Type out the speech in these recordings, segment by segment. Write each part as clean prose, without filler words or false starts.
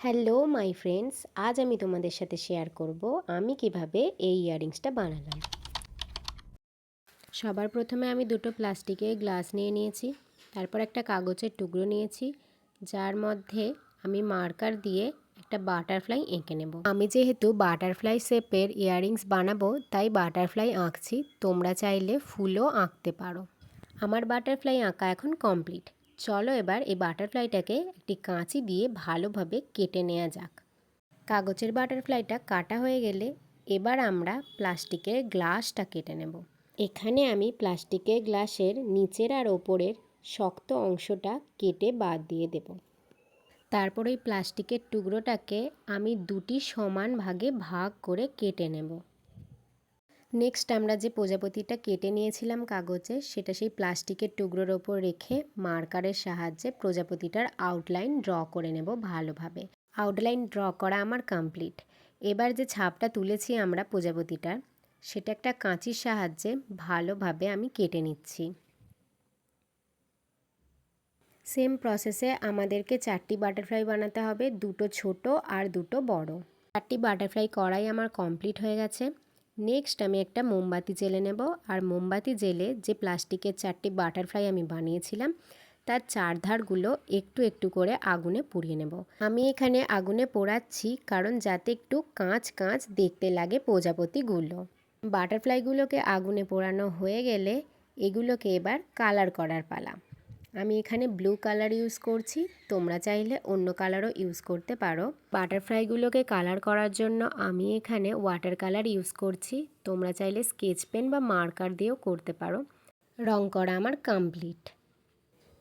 Hello my friends, আজ আমি তোমাদের সাথে শেয়ার করব আমি কিভাবে এই ইয়াররিংসটা বানালাম। সবার প্রথমে আমি দুটো প্লাস্টিকের গ্লাস নিয়ে নিয়েছি। তারপর একটা কাগজের টুকরো নিয়েছি, যার মধ্যে আমি মার্কার দিয়ে একটা বাটারফ্লাই এঁকে নেব। আমি যেহেতু বাটারফ্লাই শেপের ইয়াররিংস বানাবো, তাই বাটারফ্লাই আঁকছি। তোমরা চাইলে ফুলও আঁকতে পারো। আমার বাটারফ্লাই আঁকা এখন কমপ্লিট। চলো এবার এই বাটারফ্লাইটাকে একটি কাঁচি দিয়ে ভালোভাবে কেটে নেওয়া যাক। কাগজের বাটারফ্লাইটা কাটা হয়ে গেলে এবার আমরা প্লাস্টিকের গ্লাসটা কেটে নেব। এখানে আমি প্লাস্টিকের গ্লাসের নিচের আর ওপরের শক্ত অংশটা কেটে বাদ দিয়ে দেব। তারপর ওই প্লাস্টিকের টুকরোটাকে আমি দুটি সমান ভাগে ভাগ করে কেটে নেব। নেক্সট আমরা যে প্রজাপতিটা কেটে নিয়েছিলাম কাগজে, সেটা সেই প্লাস্টিকের টুকরোর ওপর রেখে মার্কারের সাহায্যে প্রজাপতিটার আউটলাইন ড্র করে নেব ভালোভাবে। আউটলাইন ড্র করা আমার কমপ্লিট। এবার যে ছাপটা তুলেছি আমরা প্রজাপতিটার, সেটা একটা কাঁচির সাহায্যে ভালোভাবে আমি কেটে নিচ্ছি। সেম প্রসেসে আমাদেরকে 4টি বাটারফ্লাই বানাতে হবে, দুটো ছোট আর দুটো বড়। 4টি বাটারফ্লাই করাই আমার কমপ্লিট হয়ে গেছে। নেক্সট আমি একটা মোমবাতি জেলে নেব, আর মোমবাতি জেলে যে প্লাস্টিকের 4টি বাটারফ্লাই আমি বানিয়েছিলাম তার চারধারগুলো একটু একটু করে আগুনে পুড়িয়ে নেব। আমি এখানে আগুনে পোড়াচ্ছি কারণ যাতে একটু কাঁচ কাঁচ দেখতে লাগে প্রজাপতিগুলো। বাটারফ্লাইগুলোকে আগুনে পোড়ানো হয়ে গেলে এগুলোকে এবার কালার করার পালা। আমি এখানে ব্লু কালার ইউজ করছি, তোমরা চাইলে অন্য কালারও ইউজ করতে পারো। বাটারফ্লাইগুলোকে কালার করার জন্য আমি এখানে ওয়াটার কালার ইউজ করছি, তোমরা চাইলে স্কেচ পেন বা মার্কার দিয়েও করতে পারো। রং করা আমার কমপ্লিট।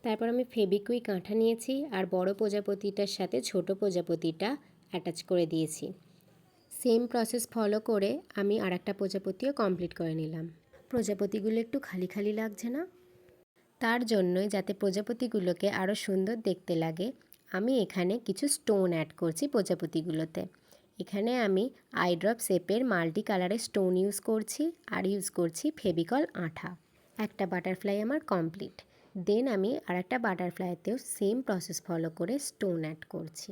তারপর আমি ফেবিকুইক আঠা নিয়েছি আর বড় প্রজাপতিটার সাথে ছোট প্রজাপতিটা অ্যাটাচ করে দিয়েছি। সেম প্রসেস ফলো করে আমি আর একটা প্রজাপতিও কমপ্লিট করে নিলাম। প্রজাপতিগুলো একটু খালি খালি লাগছে না? তার জন্যই, যাতে প্রজাপতিগুলোকে আরও সুন্দর দেখতে লাগে, আমি এখানে কিছু স্টোন অ্যাড করছি প্রজাপতিগুলোতে। এখানে আমি আইড্রপ শেপের মাল্টি কালারের স্টোন ইউজ করছি আর ইউজ করছি ফেভিকল আঠা। একটা বাটারফ্লাই আমার কমপ্লিট। দেন আমি আর একটা বাটারফ্লাইতেও সেম প্রসেস ফলো করে স্টোন অ্যাড করছি।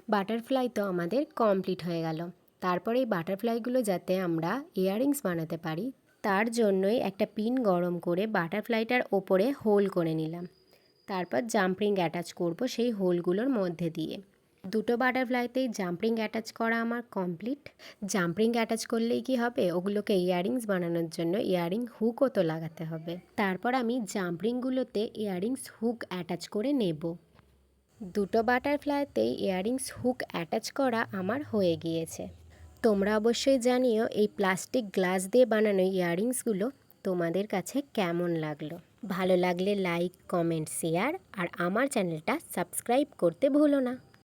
বাটারফ্লাই তো আমাদের কমপ্লিট হয়ে গেল। তারপরে এই বাটারফ্লাইগুলো যাতে আমরা ইয়াররিংস বানাতে পারি, তার জন্যই একটা পিন গরম করে বাটারফ্লাইটার ওপরে হোল করে নিলাম। তারপর জাম্পিং অ্যাটাচ করব সেই হোলগুলোর মধ্যে দিয়ে। দুটো বাটারফ্লাইতেই জাম্পিং অ্যাটাচ করা আমার কমপ্লিট। জাম্পিং অ্যাটাচ করলেই কি হবে, ওগুলোকে ইয়াররিংস বানানোর জন্য ইয়াররিং হুকও তো লাগাতে হবে। তারপর আমি জাম্পিংগুলোতে ইয়াররিংস হুক অ্যাটাচ করে নেব। দুটো বাটারফ্লাইতেই ইয়াররিংস হুক অ্যাটাচ করা আমার হয়ে গিয়েছে। তোমরা অবশ্যই জানিও এই প্লাস্টিক গ্লাস দিয়ে বানানো ইয়াররিংসগুলো তোমাদের কাছে কেমন লাগলো। ভালো লাগলে লাইক, কমেন্ট, শেয়ার আর আমার চ্যানেলটা সাবস্ক্রাইব করতে ভুলো না।